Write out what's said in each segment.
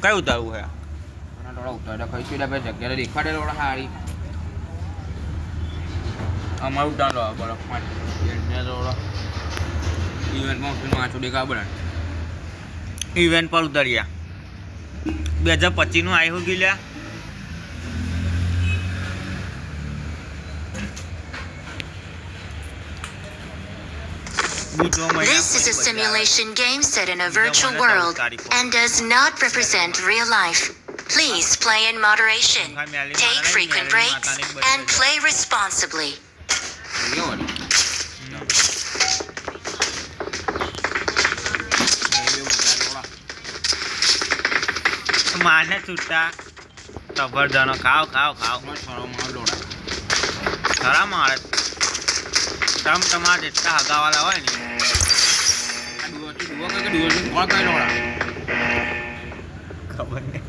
કઈ ઉતારવું છે થોડા ઉતારે કઈ સીધા ભાઈ જગ્યાએ દેખાડે થોડા સારી અમારું ઉતાર લો બરફ માટે થોડા ઇવેન્ટમાં વાંચો દેખા બને ઇવેન્ટ પર ઉતાર્યા 2025 આવ્યું ગયું This is a simulation game set in a virtual world and does not represent real life. Please play in moderation, take frequent breaks, and play responsibly. માને છૂટા જબરજનો ખાવ ખાવ ખાવ ખરા મારે તમારા જેટલા હગાવાલા હોય ને ખબર નહીં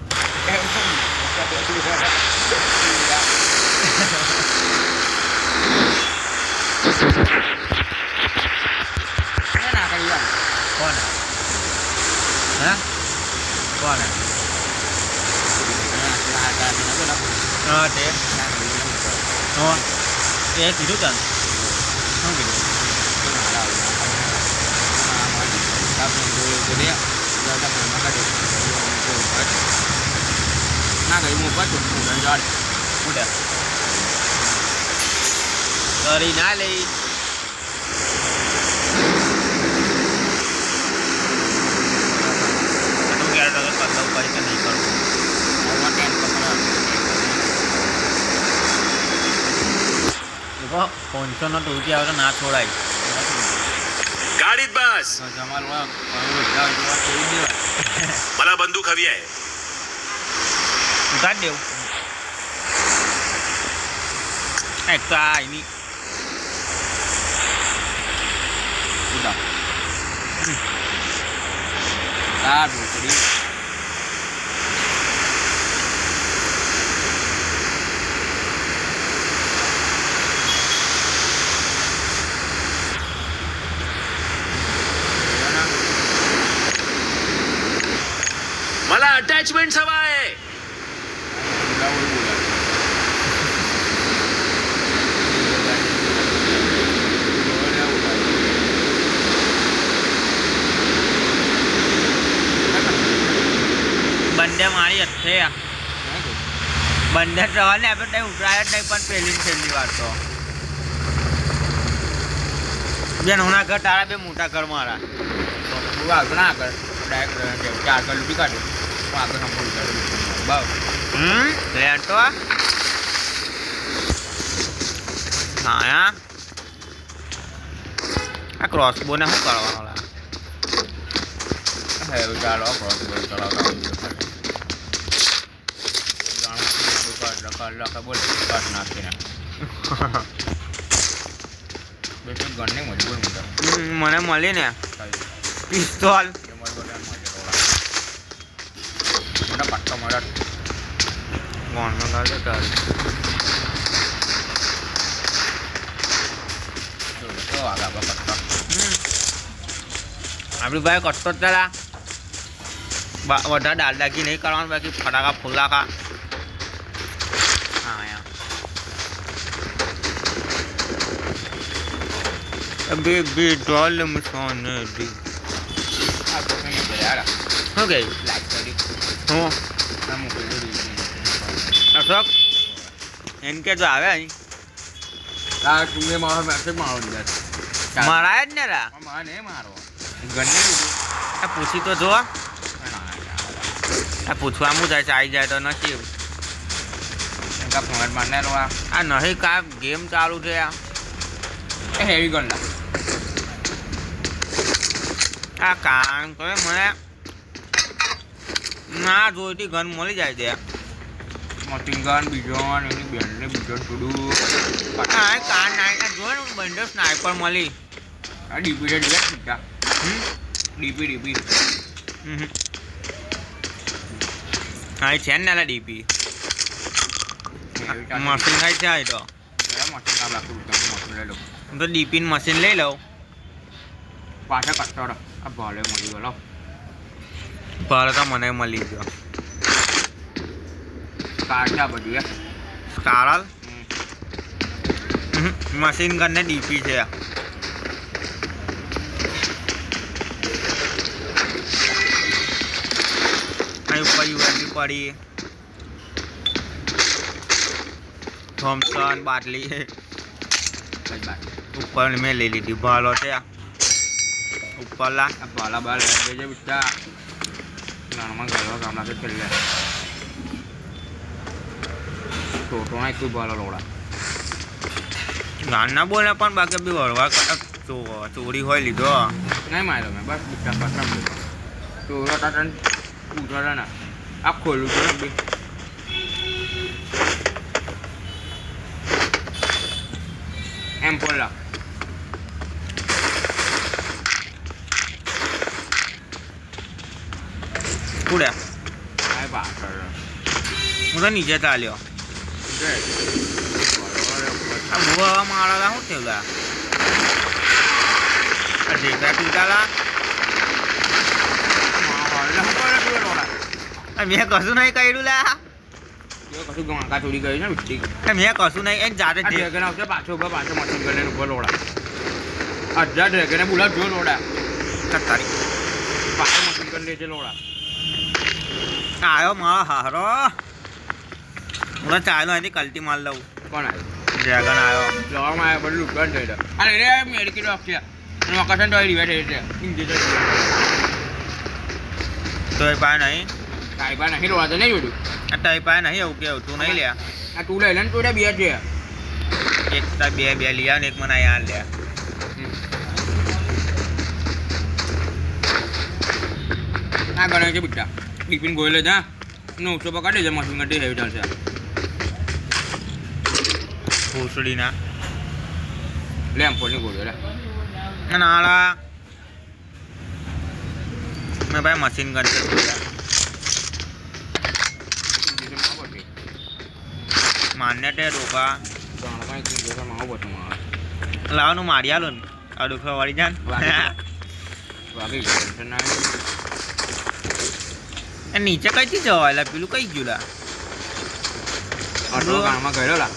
કોણ હે કોણ હા તે એ કીધું તને શું કીધું ના ગઈ હું પાછું જાડે ઉડે કરી ના લઈ પહોંચો નો ટૂંકી આવે તો ના છોડાય गाड़ी बस मला बंदूक हवी आहे ઉતાર દેવું એક તો આ એની मला अटॅचमेंट हवा आहे બંને મારી હથે બંને ટ્રવા ને આપણે ત્યાં ઉતરાય જ નહીં પણ છેલ્લી વાર તો બેન હોના ઘર તારા બે મોટા ઘર મારા આગળ ના આગળ ડાયરેક્ટ આગળ લૂટી કાઢ્યું આગળ સંભળું બસ લેટો હા આ ક્રોસબો ને શું કરવાનો એવું ચાલો ક્રોસબો ચલાવતા બોલ કાટ નાખીને ગણને મજબૂર મને મળી ને પિસ્તોલ મોટા પટ્ટો મળે કોણ મંગાવજો તારે આપણી ભાઈ કટ્ટો જ ચલા વધારે દાલદાગી નહીં કરવાનું બાકી ફટાકા ફુલાકા હા બેબી ડોલ મસોનેડી શું કહે હું અશોક એમ કે જો આવે અહીં તું મારો મેસેજ મારો મારા જ ને રા મારે મારો ગણને આ પૂછી તો જો આ પૂછવાનું જાય છે આવી જાય તો નથી ફોન મારને આ નહીં કા ગેમ ચાલુ છે આ હેવી ગન આ કામ કરે મને ના જોઈતી ગન મળી જાય છે મશીન ગન બીજો એની બેનને બીજો થોડું હા કાન ના જો ને બંડો સ્નાઈપર મળી આ ડીપી રેડ સીધા ડીપી હા છે ને ના ડીપી મશીન ખાઈ છે આ તો મશીન કામ રાખું મશીન લઈ લો તો ડીપીન મશીન લઈ લઉં પાછા કટ્ટો આ ભાલે મળી ગયો ભારે તો મને મળી ગયો કાઢ્યા બધું યાર સ્કારલ મશીન ગન ને ડીપી છે અહીં ઉપર યુએસબી પડી થોમ્સન બાટલી ઉપર મેં લઈ લીધી ભાલો છે ઉપરલા આ બાલા બાલ બેજે બિટ્ટા નાનમાં ગયો ગામડા કે ચલી ગયા ટોટો ના કોઈ બાલો લોડા ગાન ના બોલે પણ બાકી બી વળવા ચોરી હોય લીધો નહીં માર્યો મેં બસ બિટ્ટા પકડા બોલો ચોરો ટાટન ઉઠાડા ના આ ખોલું તો ને બી એમ પોલા કુડે આય પાછળ હું તો નીચે ચાલ્યો આ ભૂવા મારા શું થયું લા આ ઢેકા તૂટાલા મેં કશું નહીં કર્યું લા કશું ગમાકા ચોરી કરી ને બિટ્ટી મેં કશું નહીં એને જાતે ડ્રેગન આવશે પાછો મશીન કરીને ઉપર લોડા અડધા ડ્રેગને બોલા જો લોડા તારી પાછો મશીન કરી લેજે લોડા આવ્યો મારો હારો હું ચાલો એની કલ્ટી માર લઉં કોણ આવ્યું ડ્રેગન આવ્યો લોવામાં આવ્યો બધું લુકન થઈ ગયો અરે રે મેડિકલ ઓફ છે અને વકાશન તો રિવાઇટ થઈ છે ઇન્જેક્શન તો એ પાય નહીં તારી પાસે નહીં લોડા તો નહીં જોડ્યું આ તારી પાય નહીં એવું કેવું તું નહીં લે આ તું લઈ લે ને તું બે છે એક તાર બે લીયા ને એક મને યાર લે આ ગણે છે બિટ્ટા ટિફિન ગોઈ લે જા 900 પકડી દે મશીન કરી હેવી ચાલશે ભૂસડીના લેમ્પ પોની ગોઈ લે નાળા મેં ભાઈ મશીન ગન છે માન્ય તે રોકા લાવવાનું મારી આલો ને આ દુખવા વાળી જાન નીચે કઈથી જવાય પેલું કઈ ગયું લા કામમાં ગયેલો લા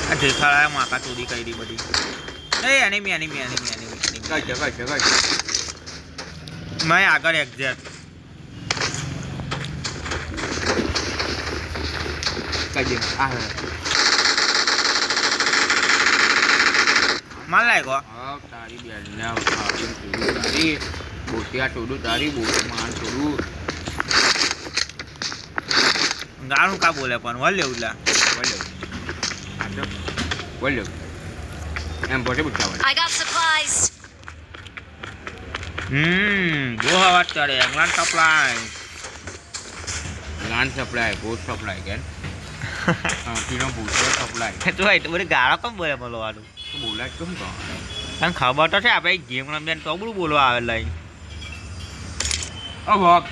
આ ઢેખાળા માકા ચોરી કરી બધી એ એનિમી કઈ છે મેં આગળ એક્ઝેક્ટ કઈ દે આ માલ લાગ્યો તારી બેનને તારી બોટિયા તોડું તારી બોટ માન તોડું ગાણું કા બોલે પણ વળ લેવું લા વળ્યો એમ પોતે પૂછાવે I got supplies. બહુ હવા ચડે England supply land supply boat supply કેન પીનો બોટ સપ્લાય તો ભાઈ બધી ગાળો કેમ બોલે બોલવાનું તો બોલાય કેમ કહો તને ખબર તો છે આપણે ગેમ રમીએ તો બધું બોલવા આવે લઈ ઓ ભાગ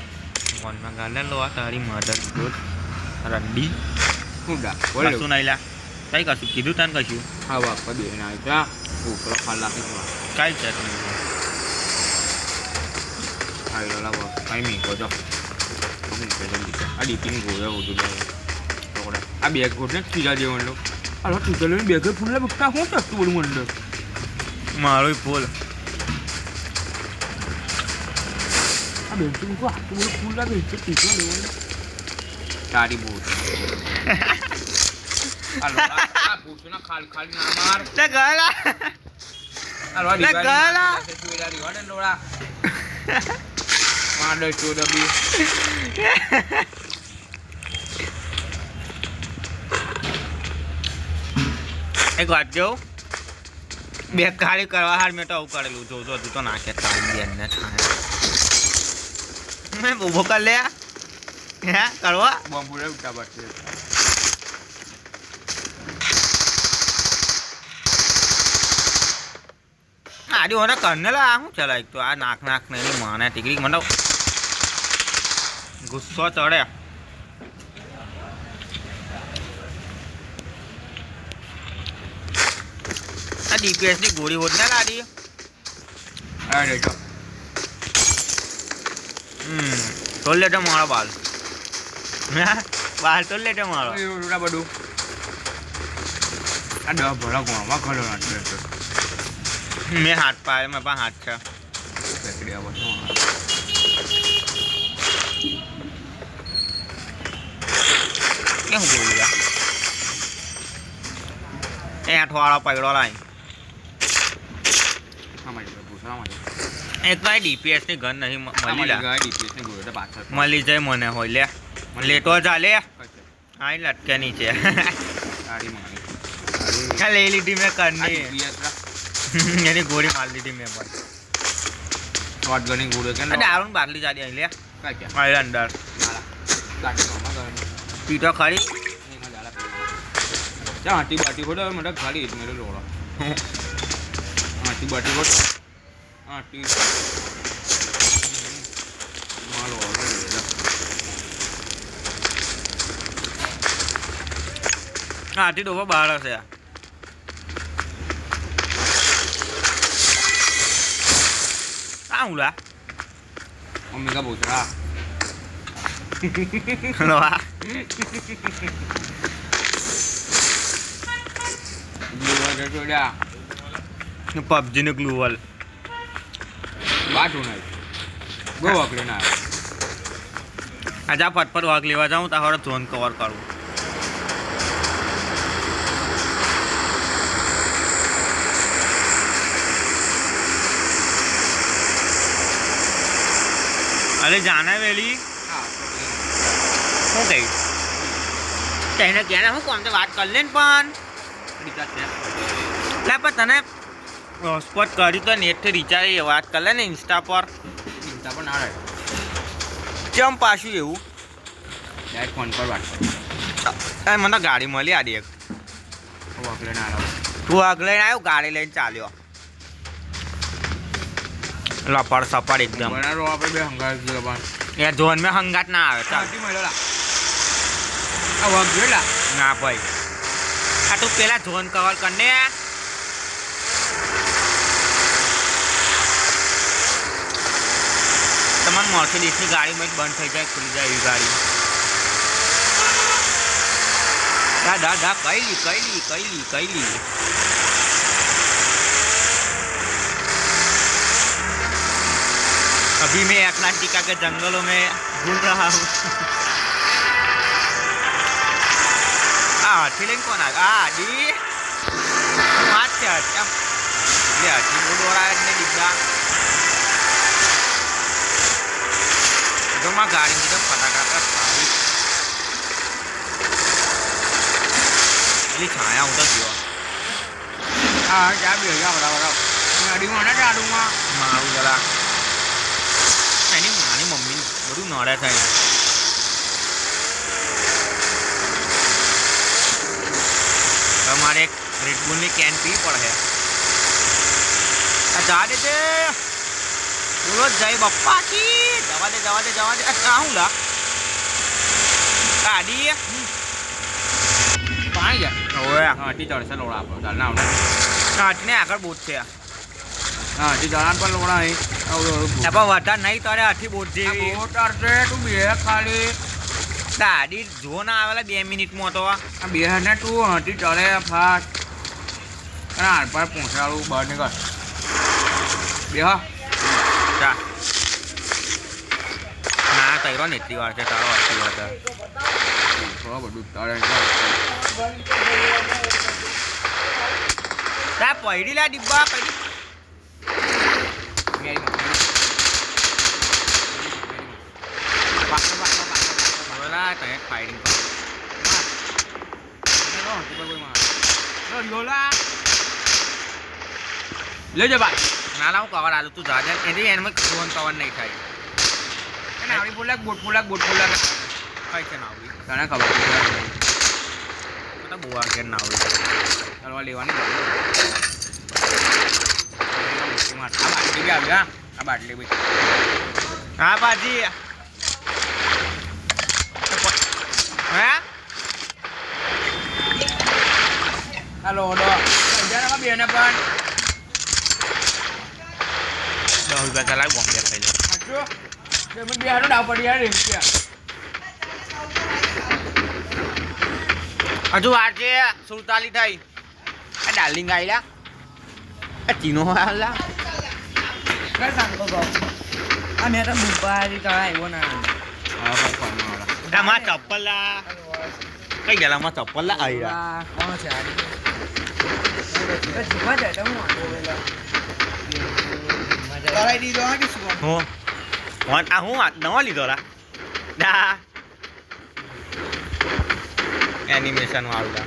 ફોનમાં ગાલે લો તારી મદદ દોત રંડી કુડા કશું વળ્યો નહીં લા કઈ કશું કીધું તને કશું હા બાપ કદી ના આયા ઉપર ખાલા કે કઈ છે આઈ લા બાપ કઈ મી કો જો હું કે જલ્દી આ ડીપીની ગોળા વધુ લે ટોકડા આ બેગ ગોળને ખીલા જેવણ લો આ લો તું ચલો બેગ ફૂલલા બકતા હું તો તું બોલું મંડળ મારો ફૂલ આ બેગ તું કો આ તું ફૂલલા બેગ ટીકો લેવાનું તારી બોટ આ લો આ બોટના ખાલ ના માર તે ગલા આ લો લે ગલા સુઈલારી વાડે લોડા માડે ચોદબી એક વાત જો બેગ ખાલી કરવા હાર મેં તો આવું કરેલું જો તું તો નાખે તારી બેનને થાય મેં ઉભો કર લે હે કરવા બોમ્બુરે ઉઠા બસ આજે મને કરને લા શું ચલાય તો આ નાખ ને એની માને ટીકડી મને ગુસ્સો ચડે આ ડીપીએસ ની ગોળી હોત ના લાડી અરે જો તોલ લે તો મારો બાલ બહાર તો લેટે મારો આ બધું આ 10 ભલા ગોળમાં ખરો નાખે મેં હાથ પાડે મેં પણ હાથ છે પેકડી આ બધું કેમ બોલું યાર એ આઠવાળો પકડો લાઈ અમારી પૂછવા માટે એ તો આ ડીપીએસ ની ગન નહીં મળી લા ડીપીએસ ની ગોળે પાછળ મળી જાય મને હોય લે લેટો ચાલે આ લટકે નીચે ગાડી મારી આ લઈ લીધી મેં કરની ડીપીએસ એની ગોળી મારી લીધી મેં ભાઈ શોર્ટ ગની ગોળે કે અને આવું બાટલી ચાલી અહીં લે કાઈ કે મારી અંદર ગાડી મામા ગયો પીટો ખરી એમાં જાલા ચા હાટી બાટી ખોડો મને ખાલી જ મેરે લોડો હાટી બાટી ખોડ હાટી માલો હાથી ડોબો બહાર હશે આ ઉલા મમ્મી કા બોચરા લોવા જીવા જોડ્યા પબજી નું ગ્લુવલ બાટુ નહીં બહુ અકડે ના આજા ફટફટ વાગ લેવા જાઉં તો હવે ઝોન કવર કરું અરે જાના વેલી શું કહી તેને ક્યારે હું કોણ વાત કરી લે ને પણ એટલે પણ તને સ્પોટ કરી તો નેટથી રિચાર્જ વાત કરી લે ને ઇન્સ્ટા પર ચિંતા પણ ના રહે કેમ પાછું એવું ડાયરેક્ટ ફોન પર વાત મને તો ગાડી મળી આડી એક બહુ અકડે ના રહે તું આગળ આવ્યો ગાડી લઈને ચાલ્યો લપડ સપડ એકદમ બનારો આપણે બે હંગાત ગયો પણ એ ઝોન મેં હંગાત ના આવે ચાલ ચાટી મળ્યો આ વાગ જોઈલા ના ભાઈ આ તું પેલા ઝોન કવર કરને તમારે મર્સિડીઝની ગાડીમાં જ બંધ થઈ જાય ખુલી જાય એવી ગાડી દા કઈલી अभी मैं अटलांटिका के जंगलों में घूम रहा हूँ हाथी कौन आडी हाथी बोल रहा है डिब्बा तो मैं गाड़ी की फटाका छाया हूँ तो जीवा હા ચા બી ગયા બરાબર ગાડીમાં ને ચાડુમાં મારું જરા એની માની મમ્મી બધું નડે થાય તમારે એક રેડબુલની કેન પી પડે આ જા દે છે બોલો જય બપ્પાજી જવા દે આ કાહું લા ગાડી પાણી જાય ઓય હા ટી ચડશે લોડા આપણો ચાલ ના આવડે આટને આગળ બોટ છે હા ટી ચડાન પણ લોડા અહીં પણ વધારે નહીં તારે આથી બોટ જેવી મોટર છે તું બે ખાલી ગાડી જો ના આવેલા 2 મિનિટમાં તો આ બે ને તું હાથી ચડે ફાસ્ટ અને હાર પર પહોંચાડું બહાર નીકળ બે હા જા ના તૈરો ને એટલી વાર છે તારો આટલી વાર થોડું બધું તારે તા પૈડી લા ડિબ્બા પૈડી બોલા તને ફાઇટિંગ લેજે ભાઈ ના ના હું કવર આલું તું જા એની એમાં ફોન કવર નહીં થાય એને આવડી બોલાક બોટ બોલાક કઈ છે ના આવડી તને ખબર તો બહુ આગળ ના આવડી ચાલવા લેવાની આ બાટલી બી આવી આ બાટલી બી હા બાજી હે હાલો ઓડો જરા બેને પણ 10 રૂપિયા ચલાવી બોમ્બે ખાઈ લે સાચું તે મને બિહારનો ડાવ પડી યાર હજુ વાર છે 47 થઈ આ ડાર્લિંગ આયલા આ ચીનો આયલા કઈ સાંગો ભાવ આ મેં તો મુંબઈ તો આવ્યો ના આમાં ચપ્પલ લા કઈ ગયેલા માં ચપ્પલ લા આયલા કોણ છે આ જીવા જાય તો હું કરાઈ દીધો આ કે શું હો કોણ આ હું નવો લીધો લા દા એનિમેશન વાળું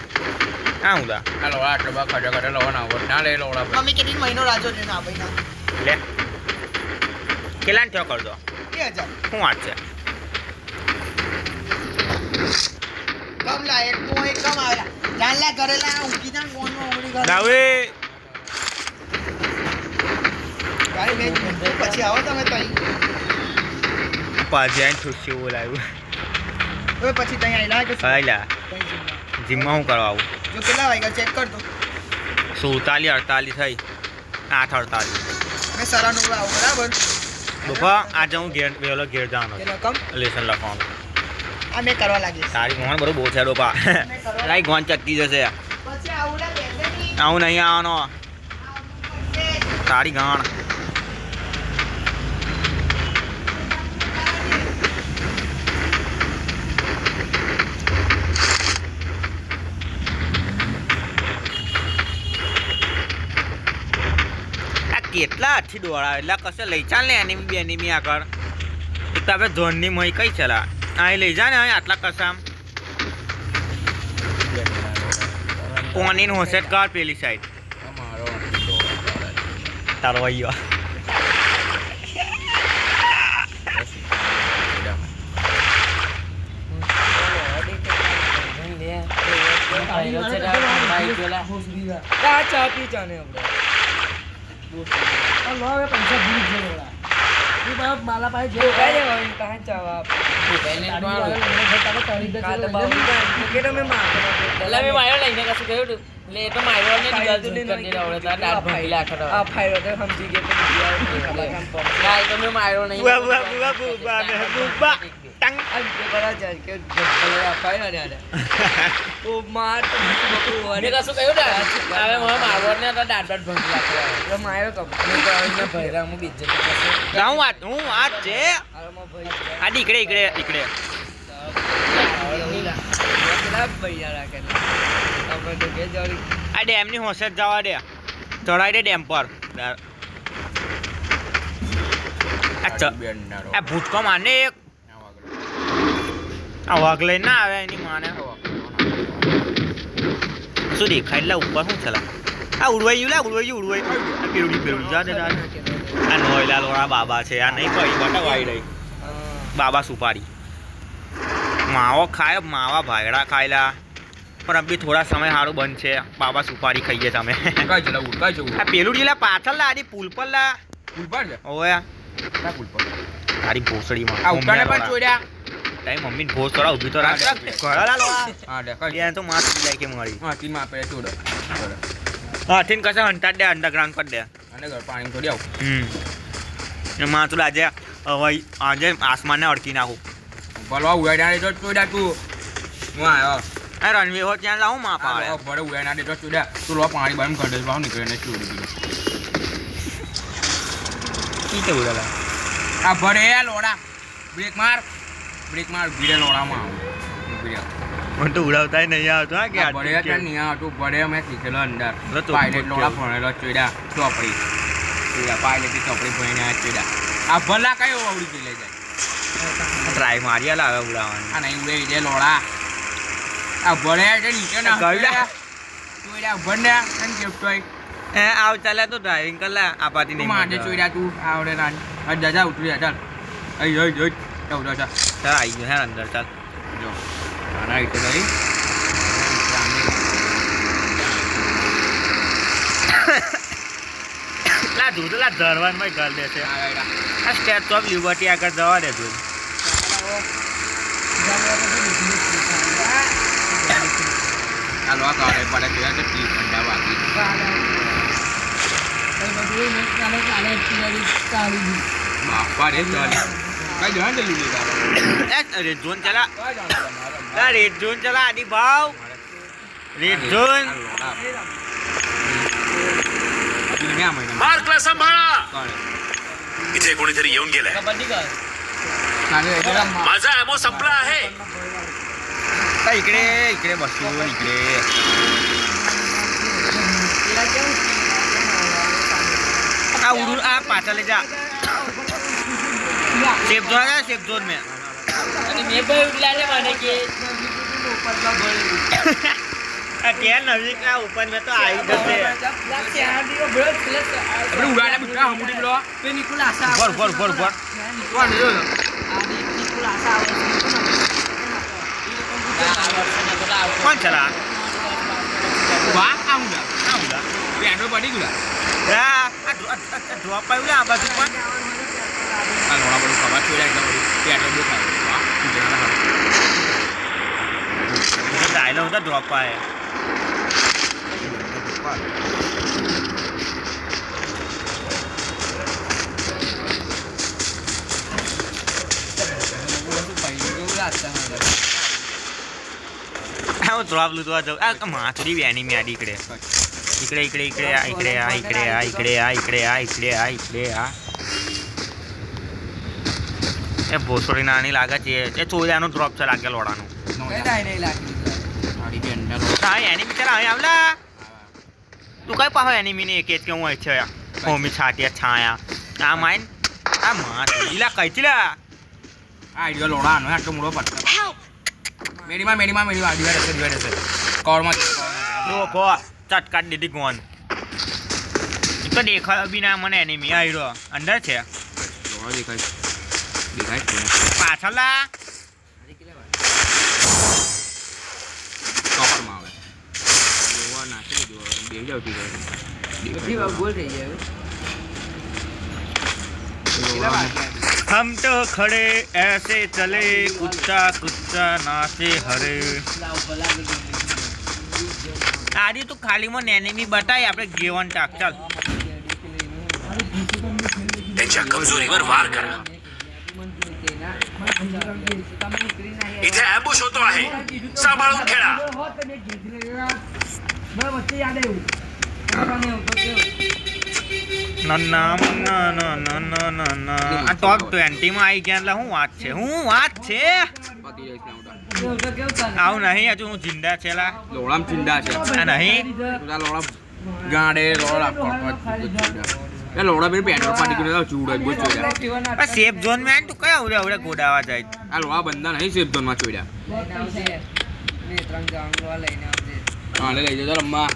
આ હું દા આ લોડા આટલો બા ખડા ખડા લોડા ના આવડ ના લે લોડા પર મમ્મી કેટલી મહિનો રાજો છે ના ભાઈ ના લે કેટલા થયો કરજો 2000 શું વાત છે કમ લા એક તો એક કમ આવેલા જાનલા કરેલા ઊંકી ના કોણ નો ઓડી કરે દાવે ગાડી મેં પછી આવો તમે તઈ પાજ્યા ખુશી બોલાવ્યું હવે પછી તઈ આયલા કે આયલા જીમમાં હું કરવા આવું જો કેટલા વાગ્યા ચેક કર દો 47 48 થઈ 8 48 મેં સરા નો આવો બરાબર બપા આજે હું ઘેર વેલો ઘેર જવાનો કેટલા કમ લેસન લખવાનું આ મેં કરવા લાગી તારી ગોણ બરોબર છે ડોપા તારી ગોણ ચટકી જશે પછી આવડા બેસેની આવું નહીં આવવાનો તારી ગાણ કેટલા હાથથી દોડા એટલે કશે લઈ ચાલ ને એનિમી બેનિમી આગળ એક તો આપણે ઝોનની મય કઈ ચલા અહીં લઈ જા ને અહીં આટલા કસામ પોનીન હોસેટ કર પેલી સાઈડ તારો આવ્યો ચા પી ચાને આપણે પૈસા ભૂલી ગયો મારા પાસે જો કાઈ દેવાનું કાઈ જવાબ હું વાત છે આ દીકડે ઈકડે આ ડેમની હોસેટ જવા દે ચડાઈ દે ડેમ પર આ ભૂટકો માને એક આ વાઘ લઈને ના આવે એની માને શું દેખાય એટલે ઉપર શું ચલા આ ઉડવાઈ પેલુડી જા દે આ નોયલા લોડા બાબા છે આ નહીં કઈ બટાવાઈ રહી બાબા સુપારી માવો ખાય માવા ભાયડા ખાયલા પણ અબી થોડા સમય સારું બંધ છે બાબા સુપારી ખાઈએ તમે આ પેલું જીલા પાછળ લા આડી પુલ પર લા ઓય તારી ભોસડીમાં આ ઉકાને પણ ચોડ્યા તારી મમ્મી ભોસ થોડા ઊભી તો રાખ ઘડા લોડા હા દેખાય યાર તો માસ જાય કે મળી હા ટીમાં આપણે ચોડો હા ઠીન કસે હંટાડ દે અંડરગ્રાઉન્ડ કર દે અને ઘર પાણી છોડી આવું માં તો આજે આસમાનને અડકી નાખું બોલવા ઉડાડ્યા તો ચોડ્યા તું હું આવ્યો આ રણવીર હો ત્યાં લાવું માં પાડે બડે ઉડાડ્યા દે તો ચોડ્યા તું લો પાણી બામ કાઢે બહાર નીકળે ને ચોડી દીધો ઈ તે ઉડાલા આ ભરે લોડા બ્રેક માર ભીડે લોડામાં મને તો ઉડાવતા નહીં આવતો હા કે ભરે કે નહીં આવતું ભરે મેં શીખેલો અંદર લો તો પાયલેટ લોડા ભણેલો ચોડ્યા ચોપડી પાયલેટની ચોપડી ભણીને આ ચોડ્યા આ ભલા કયો આવડી ગઈ લઈ જાય ટ્રાય મારી લાવે ઉડાવવાની આ નહીં ઉડે એટલે લોડા આ ભરે છે નીચે ના ગયડા. ચોડ્યા ભરને અને કેપ્ટોય એ આવ ચાલે તો ડ્રાઇવિંગ કર લે આપાતી નહીં માજે ચોડ્યા તું આવડે ના આ દાદા ઉતરી ચાલ અઈ અઈ અઈ ચાલ ચાલ ચાલ આવી ગયો હે અંદર ચાલ જો આના ઇટે લઈ લા દૂધ લા ધરવાન માં ઘર દે છે આ સ્ટેચ્યુ ઓફ લિબર્ટી આગળ જવા દે તું ચાલો આ કાળે પડે જોયા કે ટી ઠંડા બાકી બાપા રે ચાલી કઈ જવા દે લીધી એ રેડ ઝોન ચલા આ રેડ ઝોન ચલા આદિ ભાવ રેડ ઝોન मार्कला सांभाळा इथे कोणीतरी येऊन गेलाय माझा ॲमो संपला आहे इकडे बसून इकडे उडून पाचा ले जा सेफ जोन में क्या नवी का ऊपर में तो आई जैसे ઉડાડે બુટા હમુડી બ્લો बोर कौन चला વાહ આઉંગા પેન્ડો પડી ગયો drop આવ્યું આ બાજુ પણ આ લોડા બધું ખબર છોડ્યા એટલે બધું પેન્ડો દેખાય વાહ ગુજરાત डायलॉग होता ड्रॉप आया ड्रॉप लुटवा जाऊ माथुरी बी एनिमी आली इकडे એ ભોસડી નાની લાગે છે એ ચોર્યાનો ડ્રોપ છે લાગે લોડાનો હા એનિમી ચલા અહીં આવલા તું કઈ પાહો એનિમી ને એક જ કે હું અહીં છે હોમી છાટિયા છાયા આ માઈન આ માથુરી લા કઈ થી લા આઈડિયો લોડાનો આટલો મોટો પટ્ટો મેડીમાં આઈડિયો રહેશે કવરમાં કો ચટકાટ દીધી ગોન તો દેખાય બી ના મને એનિમી આવી રહ્યો અંદર છે લોડા દેખાય પાછળ લા કવરમાં આવે લોડા નાખી દીધું બે જાવતી हम तो खड़े ऐसे चले कुत्ता कुत्ता नाचे हरे आदि तो खाली में एनिमी बताई આપણે ગેવન ટાક ચાલ त्यांच्या कमजोरीवर वार करा इथे ॲम्बुश होतो आहे सांभाळून खेळा નન્ના નન્ના આ ટોપ 20 માં આવી ગયા એટલે હું વાત છે આવું નહીં હજુ હું જિંદા છે લા લોડામ ચિંડા છે આ નહીં લોડા ગાડે લોડા એ લોડા બે પેટ્રોલ પાટી કરીને ચૂડા જ ચોડ્યા આ સેફ ઝોન માં તું કયા આવડે ગોડાવા જાય આ લોડા બંધા નહીં સેફ ઝોનમાં ચોડ્યા હા લઈ જજો રમ્મા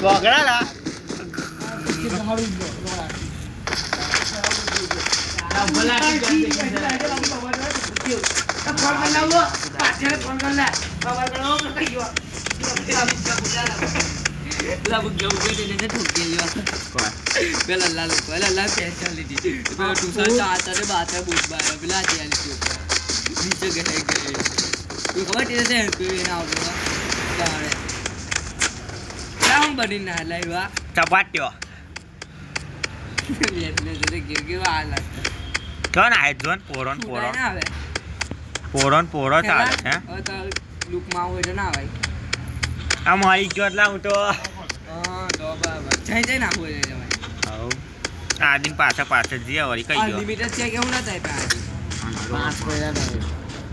કોકડા લા ચપાટ્યો કોણ આય જોન પોરો ચાલે હે આ મારી ગયો એટલે હું તો આ દિન પાછા જઈએ વળી કઈ ગયો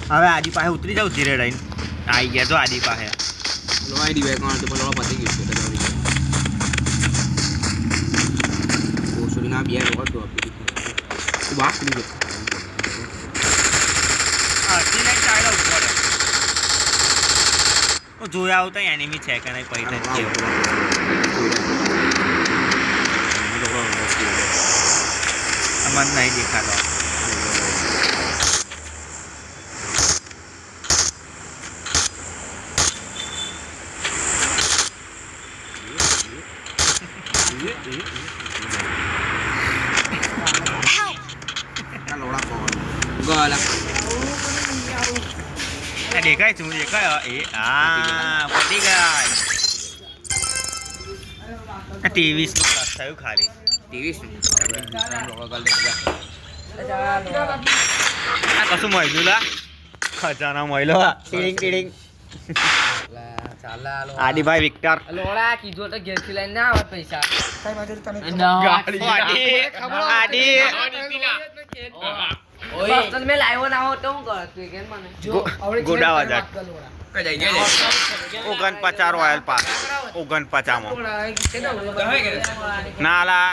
હવે આજી પાસે ઉતરી જાઉં ધીરે રહીને આવી ગયા તો આજી પાસે લોડી બે કોણ તો લોડા પતી ગયું છે ઓસોરીના બે રોડ તો આપી વાહ કરી દે આથી લઈ ચાલ્યો ઉપર હું જોયા આવું તો એનિમી છે કે નહીં પૈસા મને નહીં દેખાતો દેખાય છું દેખાય એ હા પતી ગયા 23 નું પ્લસ થયું ખાલી 23 આ કશું મળ્યું લા ખજાના મહિલો ટીડિંગ ટીડિંગ ચાલે આલો આદિભાઈ વિક્ટર લોડા કીધું તો ઘેરથી લઈને ના આવે પૈસા આદિ ઓય તમે લાવ્યો ના હો તો હું કર તું કે મને ગોડાવા જાટ 49 રોયલ પાસ 49 માં ના લા